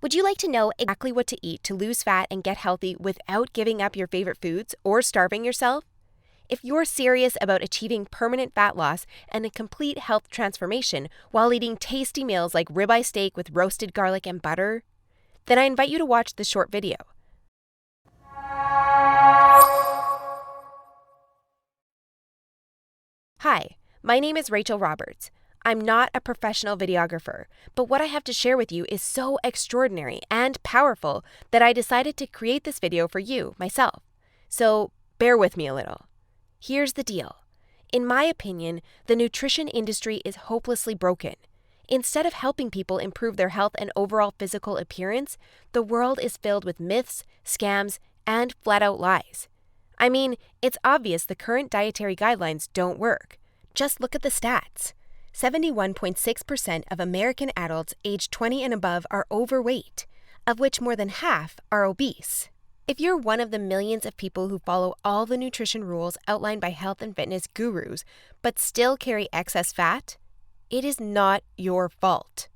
Would you like to know exactly what to eat to lose fat and get healthy without giving up your favorite foods or starving yourself? If you're serious about achieving permanent fat loss and a complete health transformation while eating tasty meals like ribeye steak with roasted garlic and butter, then I invite you to watch this short video. Hi, my name is Rachel Roberts. I'm not a professional videographer, but what I have to share with you is so extraordinary and powerful that I decided to create this video for you, myself. So bear with me a little. Here's the deal. In my opinion, the nutrition industry is hopelessly broken. Instead of helping people improve their health and overall physical appearance, the world is filled with myths, scams, and flat-out lies. I mean, it's obvious the current dietary guidelines don't work. Just look at the stats. 71.6% of American adults aged 20 and above are overweight, of which more than half are obese. If you're one of the millions of people who follow all the nutrition rules outlined by health and fitness gurus, but still carry excess fat, it is not your fault.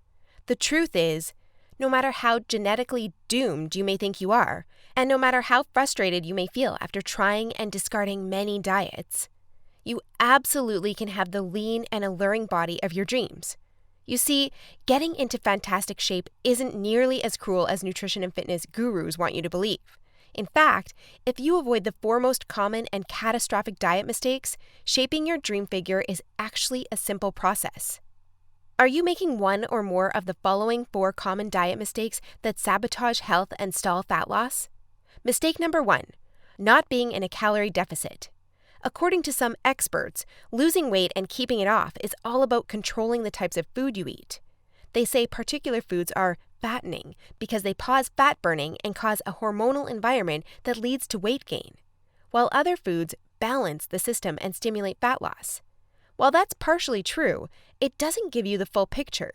The truth is, no matter how genetically doomed you may think you are, and no matter how frustrated you may feel after trying and discarding many diets, you absolutely can have the lean and alluring body of your dreams. You see, getting into fantastic shape isn't nearly as cruel as nutrition and fitness gurus want you to believe. In fact, if you avoid the four most common and catastrophic diet mistakes, shaping your dream figure is actually a simple process. Are you making one or more of the following 4 common diet mistakes that sabotage health and stall fat loss? Mistake number 1, not being in a calorie deficit. According to some experts, losing weight and keeping it off is all about controlling the types of food you eat. They say particular foods are fattening because they pause fat burning and cause a hormonal environment that leads to weight gain, while other foods balance the system and stimulate fat loss. While that's partially true, it doesn't give you the full picture.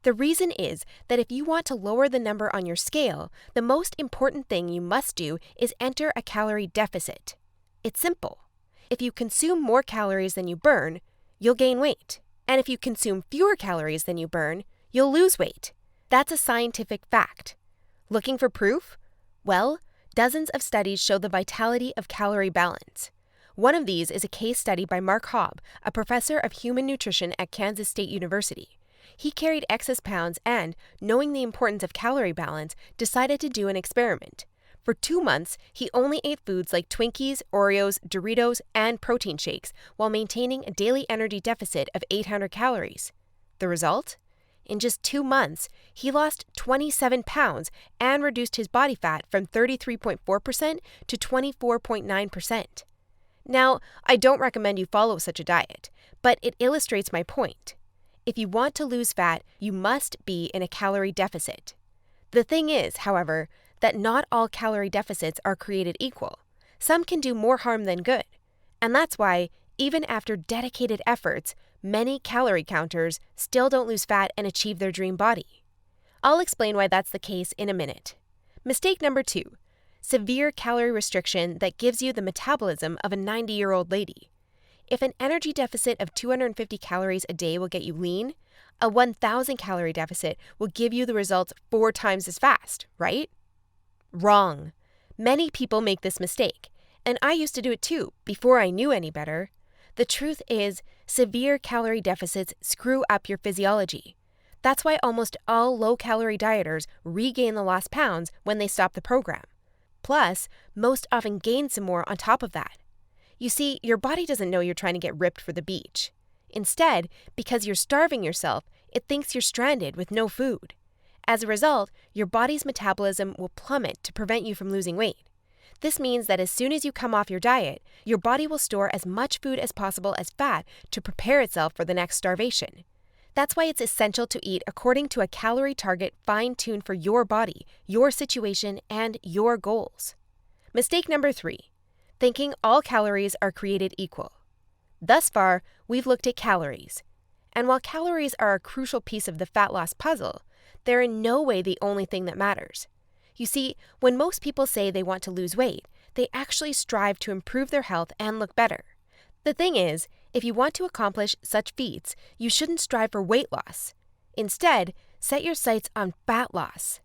The reason is that if you want to lower the number on your scale, the most important thing you must do is enter a calorie deficit. It's simple. If you consume more calories than you burn, you'll gain weight. And if you consume fewer calories than you burn, you'll lose weight. That's a scientific fact. Looking for proof? Well, dozens of studies show the vitality of calorie balance. One of these is a case study by Mark Hobb, a professor of human nutrition at Kansas State University. He carried excess pounds and, knowing the importance of calorie balance, decided to do an experiment. For 2 months, he only ate foods like Twinkies, Oreos, Doritos, and protein shakes while maintaining a daily energy deficit of 800 calories. The result? In just 2 months, he lost 27 pounds and reduced his body fat from 33.4% to 24.9%. Now, I don't recommend you follow such a diet, but it illustrates my point. If you want to lose fat, you must be in a calorie deficit. The thing is, however, that not all calorie deficits are created equal. Some can do more harm than good. And that's why, even after dedicated efforts, many calorie counters still don't lose fat and achieve their dream body. I'll explain why that's the case in a minute. Mistake number 2, severe calorie restriction that gives you the metabolism of a 90-year-old lady. If an energy deficit of 250 calories a day will get you lean, a 1,000 calorie deficit will give you the results 4 times as fast, right? Wrong. Many people make this mistake, and I used to do it too, before I knew any better. The truth is, severe calorie deficits screw up your physiology. That's why almost all low-calorie dieters regain the lost pounds when they stop the program. Plus, most often gain some more on top of that. You see, your body doesn't know you're trying to get ripped for the beach. Instead, because you're starving yourself, it thinks you're stranded with no food. As a result, your body's metabolism will plummet to prevent you from losing weight. This means that as soon as you come off your diet, your body will store as much food as possible as fat to prepare itself for the next starvation. That's why it's essential to eat according to a calorie target fine-tuned for your body, your situation, and your goals. Mistake number 3, thinking all calories are created equal. Thus far, we've looked at calories. And while calories are a crucial piece of the fat loss puzzle, they're in no way the only thing that matters. You see, when most people say they want to lose weight, they actually strive to improve their health and look better. The thing is, if you want to accomplish such feats, you shouldn't strive for weight loss. Instead, set your sights on fat loss.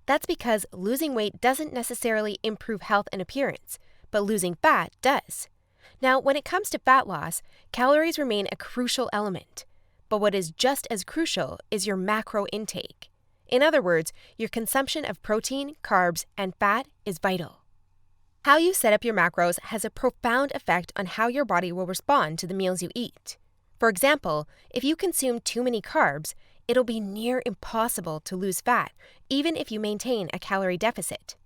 That's because losing weight doesn't necessarily improve health and appearance, but losing fat does. Now, when it comes to fat loss, calories remain a crucial element. But what is just as crucial is your macro intake. In other words, your consumption of protein, carbs, and fat is vital. How you set up your macros has a profound effect on how your body will respond to the meals you eat. For example, if you consume too many carbs, it'll be near impossible to lose fat, even if you maintain a calorie deficit.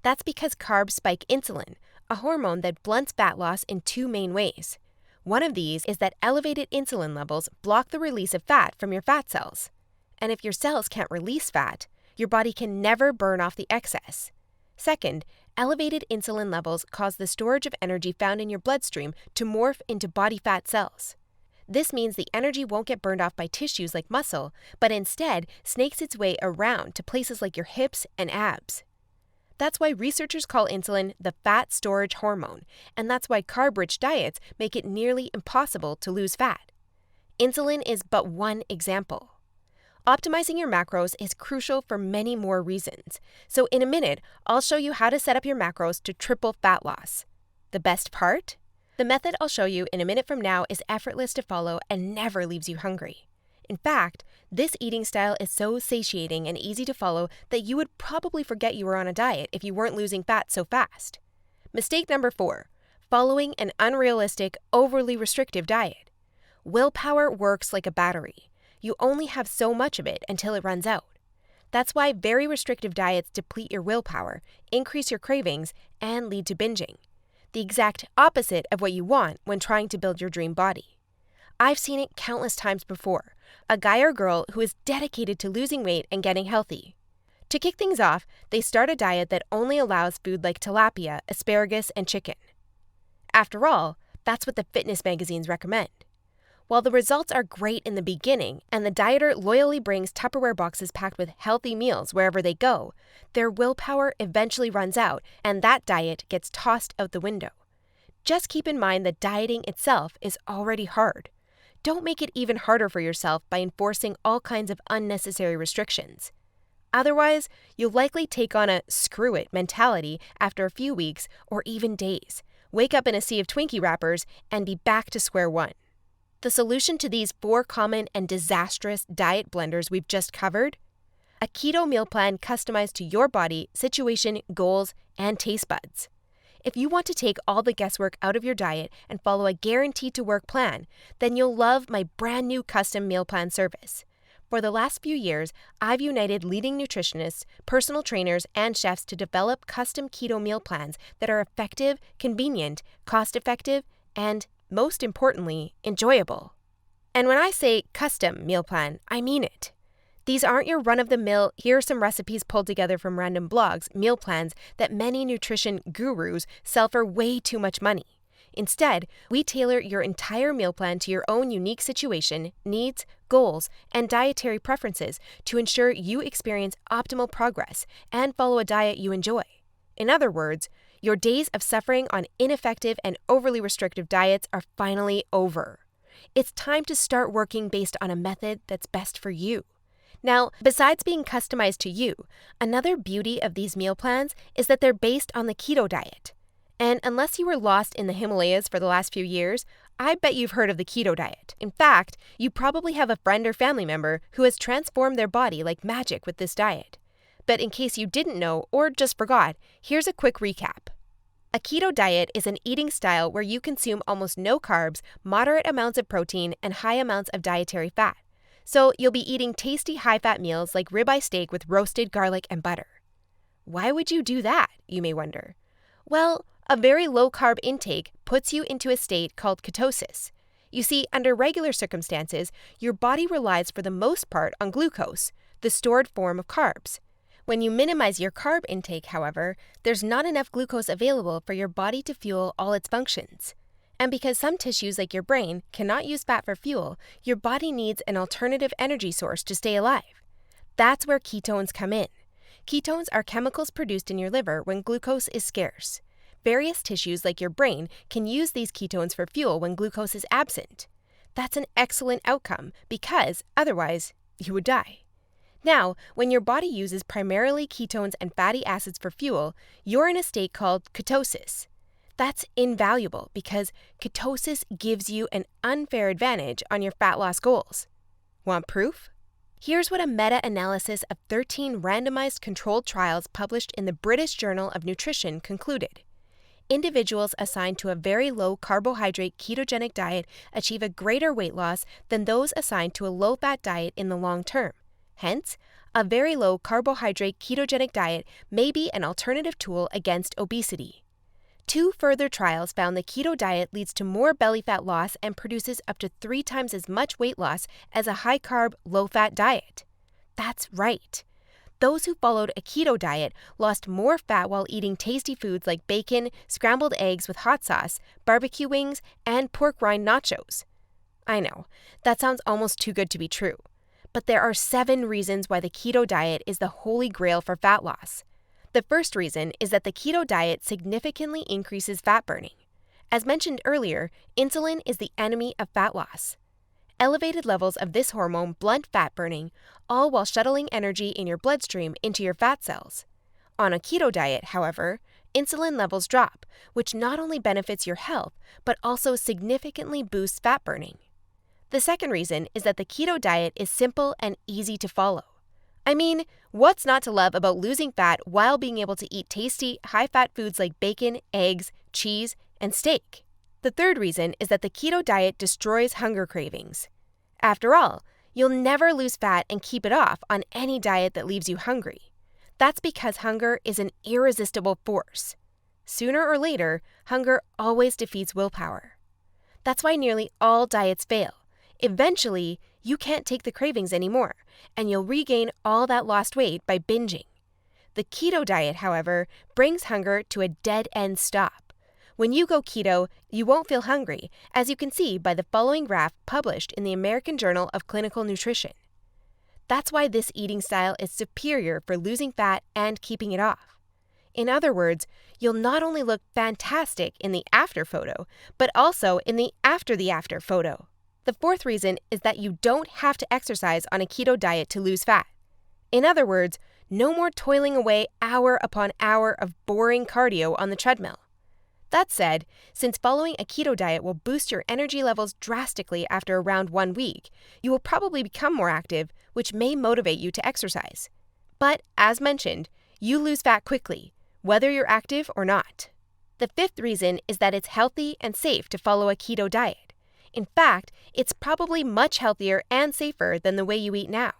That's because carbs spike insulin, a hormone that blunts fat loss in two main ways. One of these is that elevated insulin levels block the release of fat from your fat cells. And if your cells can't release fat, your body can never burn off the excess. Second, elevated insulin levels cause the storage of energy found in your bloodstream to morph into body fat cells. This means the energy won't get burned off by tissues like muscle, but instead snakes its way around to places like your hips and abs. That's why researchers call insulin the fat storage hormone, and that's why carb-rich diets make it nearly impossible to lose fat. Insulin is but one example. Optimizing your macros is crucial for many more reasons. So in a minute, I'll show you how to set up your macros to triple fat loss. The best part? The method I'll show you in a minute from now is effortless to follow and never leaves you hungry. In fact, this eating style is so satiating and easy to follow that you would probably forget you were on a diet if you weren't losing fat so fast. Mistake number 4, following an unrealistic, overly restrictive diet. Willpower works like a battery. You only have so much of it until it runs out. That's why very restrictive diets deplete your willpower, increase your cravings, and lead to binging. The exact opposite of what you want when trying to build your dream body. I've seen it countless times before. A guy or girl who is dedicated to losing weight and getting healthy. To kick things off, they start a diet that only allows food like tilapia, asparagus, and chicken. After all, that's what the fitness magazines recommend. While the results are great in the beginning, and the dieter loyally brings Tupperware boxes packed with healthy meals wherever they go, their willpower eventually runs out, and that diet gets tossed out the window. Just keep in mind that dieting itself is already hard. Don't make it even harder for yourself by enforcing all kinds of unnecessary restrictions. Otherwise, you'll likely take on a screw it mentality after a few weeks or even days, wake up in a sea of Twinkie wrappers, and be back to square one. The solution to these 4 common and disastrous diet blunders we've just covered? A keto meal plan customized to your body, situation, goals, and taste buds. If you want to take all the guesswork out of your diet and follow a guaranteed-to-work plan, then you'll love my brand new custom meal plan service. For the last few years, I've united leading nutritionists, personal trainers, and chefs to develop custom keto meal plans that are effective, convenient, cost-effective, and, most importantly, enjoyable. And when I say custom meal plan, I mean it. These aren't your run-of-the-mill, here are some recipes pulled together from random blogs, meal plans that many nutrition gurus sell for way too much money. Instead, we tailor your entire meal plan to your own unique situation, needs, goals, and dietary preferences to ensure you experience optimal progress and follow a diet you enjoy. In other words, your days of suffering on ineffective and overly restrictive diets are finally over. It's time to start working based on a method that's best for you. Now, besides being customized to you, another beauty of these meal plans is that they're based on the keto diet. And unless you were lost in the Himalayas for the last few years, I bet you've heard of the keto diet. In fact, you probably have a friend or family member who has transformed their body like magic with this diet. But in case you didn't know or just forgot, here's a quick recap. A keto diet is an eating style where you consume almost no carbs, moderate amounts of protein, and high amounts of dietary fat. So you'll be eating tasty high-fat meals like ribeye steak with roasted garlic and butter. Why would you do that, you may wonder? Well, a very low-carb intake puts you into a state called ketosis. You see, under regular circumstances, your body relies for the most part on glucose, the stored form of carbs. When you minimize your carb intake, however, there's not enough glucose available for your body to fuel all its functions. And because some tissues like your brain cannot use fat for fuel, your body needs an alternative energy source to stay alive. That's where ketones come in. Ketones are chemicals produced in your liver when glucose is scarce. Various tissues like your brain can use these ketones for fuel when glucose is absent. That's an excellent outcome because, otherwise, you would die. Now, when your body uses primarily ketones and fatty acids for fuel, you're in a state called ketosis. That's invaluable because ketosis gives you an unfair advantage on your fat loss goals. Want proof? Here's what a meta-analysis of 13 randomized controlled trials published in the British Journal of Nutrition concluded. Individuals assigned to a very low carbohydrate ketogenic diet achieve a greater weight loss than those assigned to a low-fat diet in the long term. Hence, a very low carbohydrate ketogenic diet may be an alternative tool against obesity. 2 further trials found the keto diet leads to more belly fat loss and produces up to 3 times as much weight loss as a high-carb, low-fat diet. That's right. Those who followed a keto diet lost more fat while eating tasty foods like bacon, scrambled eggs with hot sauce, barbecue wings, and pork rind nachos. I know, that sounds almost too good to be true. But there are 7 reasons why the keto diet is the holy grail for fat loss. The first reason is that the keto diet significantly increases fat burning. As mentioned earlier, insulin is the enemy of fat loss. Elevated levels of this hormone blunt fat burning, all while shuttling energy in your bloodstream into your fat cells. On a keto diet, however, insulin levels drop, which not only benefits your health, but also significantly boosts fat burning. The second reason is that the keto diet is simple and easy to follow. I mean, what's not to love about losing fat while being able to eat tasty, high-fat foods like bacon, eggs, cheese, and steak? The third reason is that the keto diet destroys hunger cravings. After all, you'll never lose fat and keep it off on any diet that leaves you hungry. That's because hunger is an irresistible force. Sooner or later, hunger always defeats willpower. That's why nearly all diets fail. Eventually, you can't take the cravings anymore, and you'll regain all that lost weight by binging. The keto diet, however, brings hunger to a dead-end stop. When you go keto, you won't feel hungry, as you can see by the following graph published in the American Journal of Clinical Nutrition. That's why this eating style is superior for losing fat and keeping it off. In other words, you'll not only look fantastic in the after photo, but also in the after photo. The fourth reason is that you don't have to exercise on a keto diet to lose fat. In other words, no more toiling away hour upon hour of boring cardio on the treadmill. That said, since following a keto diet will boost your energy levels drastically after around 1 week, you will probably become more active, which may motivate you to exercise. But, as mentioned, you lose fat quickly, whether you're active or not. The fifth reason is that it's healthy and safe to follow a keto diet. In fact, it's probably much healthier and safer than the way you eat now.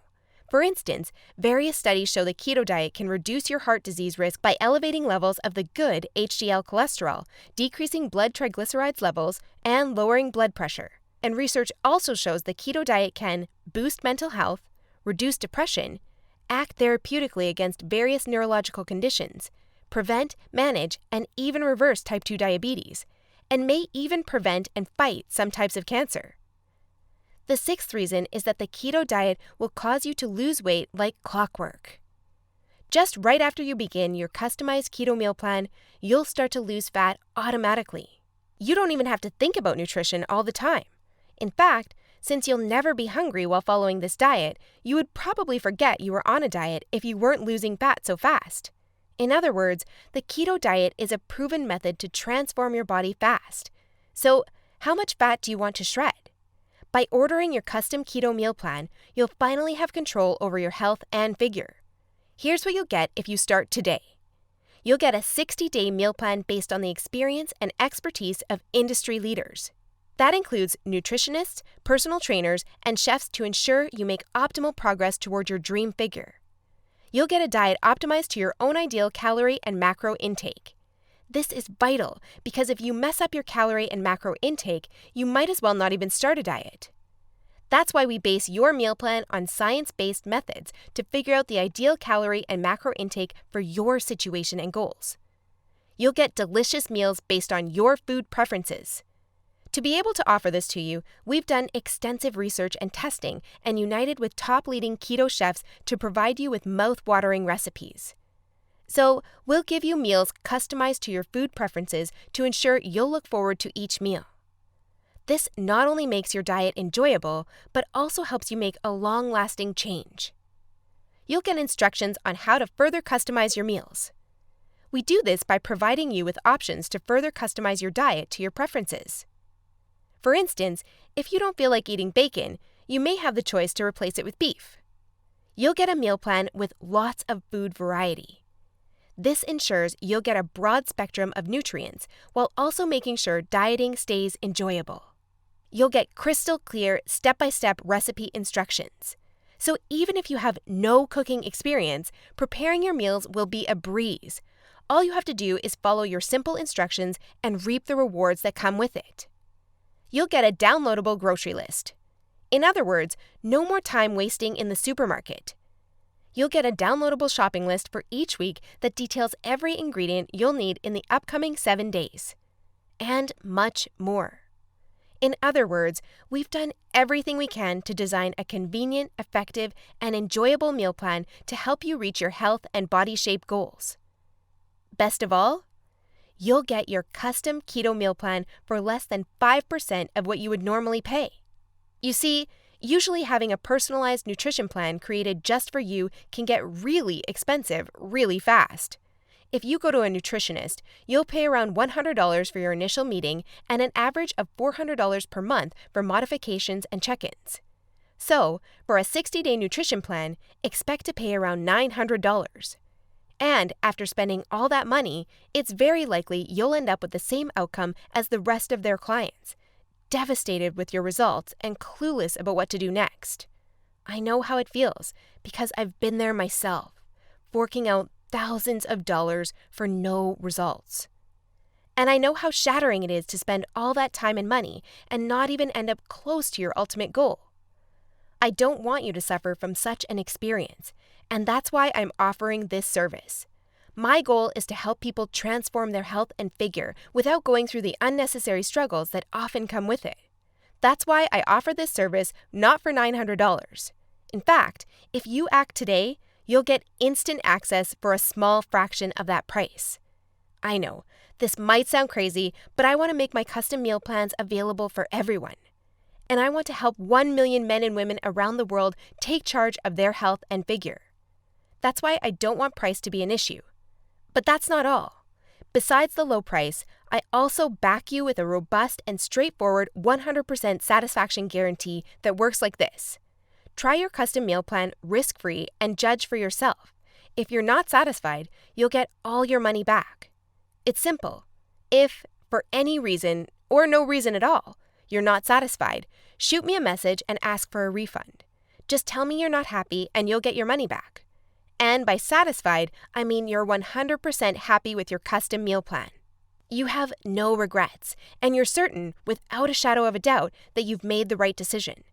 For instance, various studies show the keto diet can reduce your heart disease risk by elevating levels of the good HDL cholesterol, decreasing blood triglycerides levels, and lowering blood pressure. And research also shows the keto diet can boost mental health, reduce depression, act therapeutically against various neurological conditions, prevent, manage, and even reverse type 2 diabetes, and may even prevent and fight some types of cancer. The sixth reason is that the keto diet will cause you to lose weight like clockwork. Just right after you begin your customized keto meal plan, you'll start to lose fat automatically. You don't even have to think about nutrition all the time. In fact, since you'll never be hungry while following this diet, you would probably forget you were on a diet if you weren't losing fat so fast. In other words, the keto diet is a proven method to transform your body fast. So, how much fat do you want to shred? By ordering your custom keto meal plan, you'll finally have control over your health and figure. Here's what you'll get if you start today. You'll get a 60-day meal plan based on the experience and expertise of industry leaders. That includes nutritionists, personal trainers, and chefs to ensure you make optimal progress toward your dream figure. You'll get a diet optimized to your own ideal calorie and macro intake. This is vital because if you mess up your calorie and macro intake, you might as well not even start a diet. That's why we base your meal plan on science-based methods to figure out the ideal calorie and macro intake for your situation and goals. You'll get delicious meals based on your food preferences. To be able to offer this to you, we've done extensive research and testing and united with top leading keto chefs to provide you with mouth-watering recipes. So, we'll give you meals customized to your food preferences to ensure you'll look forward to each meal. This not only makes your diet enjoyable, but also helps you make a long-lasting change. you'll get instructions on how to further customize your meals. We do this by providing you with options to further customize your diet to your preferences. For instance, if you don't feel like eating bacon, you may have the choice to replace it with beef. You'll get a meal plan with lots of food variety. This ensures you'll get a broad spectrum of nutrients while also making sure dieting stays enjoyable. You'll get crystal clear step-by-step recipe instructions. So even if you have no cooking experience, preparing your meals will be a breeze. All you have to do is follow your simple instructions and reap the rewards that come with it. You'll get a downloadable grocery list. In other words, no more time wasting in the supermarket. You'll get a downloadable shopping list for each week that details every ingredient you'll need in the upcoming 7 days. And much more. In other words, we've done everything we can to design a convenient, effective, and enjoyable meal plan to help you reach your health and body shape goals. Best of all, you'll get your custom keto meal plan for less than 5% of what you would normally pay. You see, usually having a personalized nutrition plan created just for you can get really expensive really fast. If you go to a nutritionist, you'll pay around $100 for your initial meeting and an average of $400 per month for modifications and check-ins. So, for a 60-day nutrition plan, expect to pay around $900. And after spending all that money, it's very likely you'll end up with the same outcome as the rest of their clients, devastated with your results and clueless about what to do next. I know how it feels because I've been there myself, forking out thousands of dollars for no results. And I know how shattering it is to spend all that time and money and not even end up close to your ultimate goal. I don't want you to suffer from such an experience, and that's why I'm offering this service. My goal is to help people transform their health and figure without going through the unnecessary struggles that often come with it. That's why I offer this service not for $900. In fact, if you act today, you'll get instant access for a small fraction of that price. I know, this might sound crazy, but I want to make my custom meal plans available for everyone. And I want to help 1 million men and women around the world take charge of their health and figure. That's why I don't want price to be an issue. But that's not all. Besides the low price, I also back you with a robust and straightforward 100% satisfaction guarantee that works like this. Try your custom meal plan risk-free and judge for yourself. If you're not satisfied, you'll get all your money back. It's simple. If, for any reason, or no reason at all, you're not satisfied, shoot me a message and ask for a refund. Just tell me you're not happy and you'll get your money back. And by satisfied, I mean you're 100% happy with your custom meal plan. You have no regrets, and you're certain, without a shadow of a doubt, that you've made the right decision.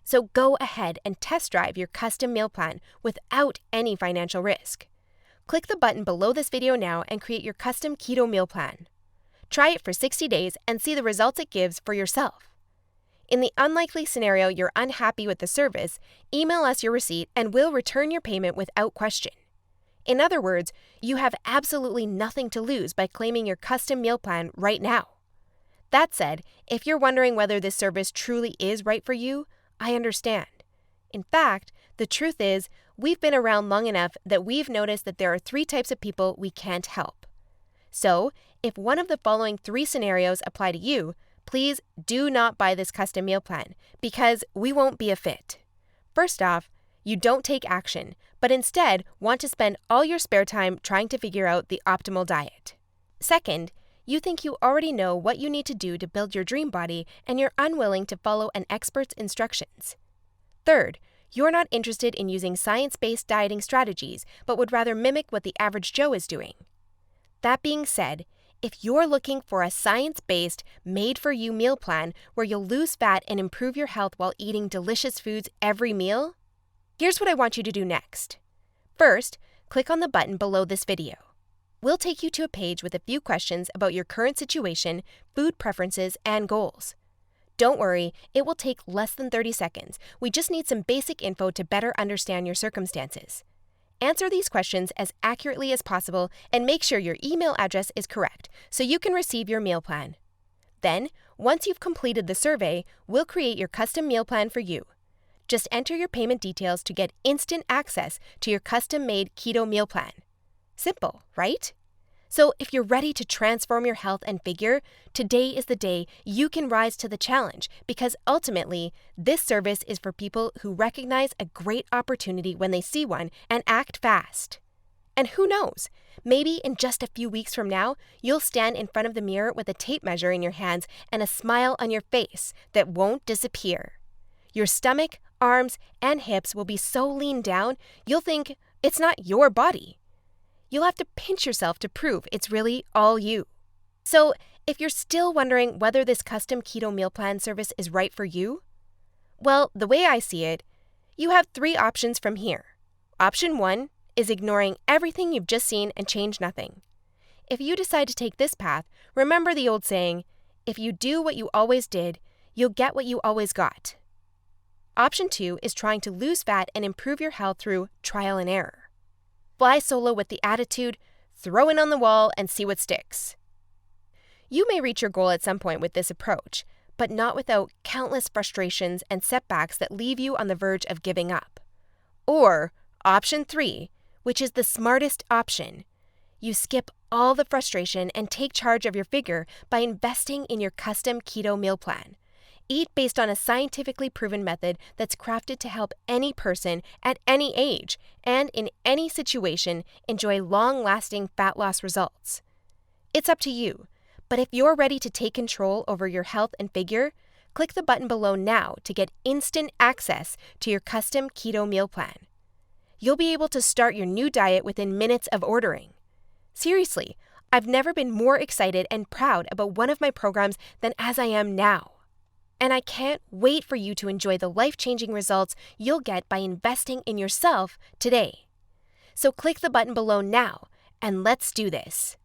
So go ahead and test drive your custom meal plan without any financial risk. Click the button below this video now and create your custom keto meal plan. Try it for 60 days and see the results it gives for yourself. In the unlikely scenario you're unhappy with the service, email us your receipt and we'll return your payment without question. In other words, you have absolutely nothing to lose by claiming your custom meal plan right now. That said, if you're wondering whether this service truly is right for you, I understand. In fact, the truth is, we've been around long enough that we've noticed that there are 3 types of people we can't help. So, if one of the following 3 scenarios apply to you, please do not buy this custom meal plan because we won't be a fit. First off, you don't take action, but instead want to spend all your spare time trying to figure out the optimal diet. Second, you think you already know what you need to do to build your dream body and you're unwilling to follow an expert's instructions. Third, you're not interested in using science-based dieting strategies, but would rather mimic what the average Joe is doing. That being said, if you're looking for a science-based, made-for-you meal plan where you'll lose fat and improve your health while eating delicious foods every meal, here's what I want you to do next. First, click on the button below this video. We'll take you to a page with a few questions about your current situation, food preferences, and goals. Don't worry, it will take less than 30 seconds. We just need some basic info to better understand your circumstances. Answer these questions as accurately as possible and make sure your email address is correct so you can receive your meal plan. Then, once you've completed the survey, we'll create your custom meal plan for you. Just enter your payment details to get instant access to your custom-made keto meal plan. Simple, right? So if you're ready to transform your health and figure, today is the day you can rise to the challenge, because ultimately, this service is for people who recognize a great opportunity when they see one and act fast. And who knows, maybe in just a few weeks from now, you'll stand in front of the mirror with a tape measure in your hands and a smile on your face that won't disappear. Your stomach, arms, and hips will be so lean down, you'll think it's not your body. You'll have to pinch yourself to prove it's really all you. So, if you're still wondering whether this custom keto meal plan service is right for you, well, the way I see it, you have 3 options from here. Option 1 is ignoring everything you've just seen and change nothing. If you decide to take this path, remember the old saying, if you do what you always did, you'll get what you always got. Option 2 is trying to lose fat and improve your health through trial and error. Fly solo with the attitude, throw it on the wall and see what sticks. You may reach your goal at some point with this approach, but not without countless frustrations and setbacks that leave you on the verge of giving up. Or option 3, which is the smartest option. You skip all the frustration and take charge of your figure by investing in your custom keto meal plan. Eat based on a scientifically proven method that's crafted to help any person at any age and in any situation enjoy long-lasting fat loss results. It's up to you, but if you're ready to take control over your health and figure, click the button below now to get instant access to your custom keto meal plan. You'll be able to start your new diet within minutes of ordering. Seriously, I've never been more excited and proud about one of my programs than as I am now. And I can't wait for you to enjoy the life-changing results you'll get by investing in yourself today. So click the button below now, and let's do this.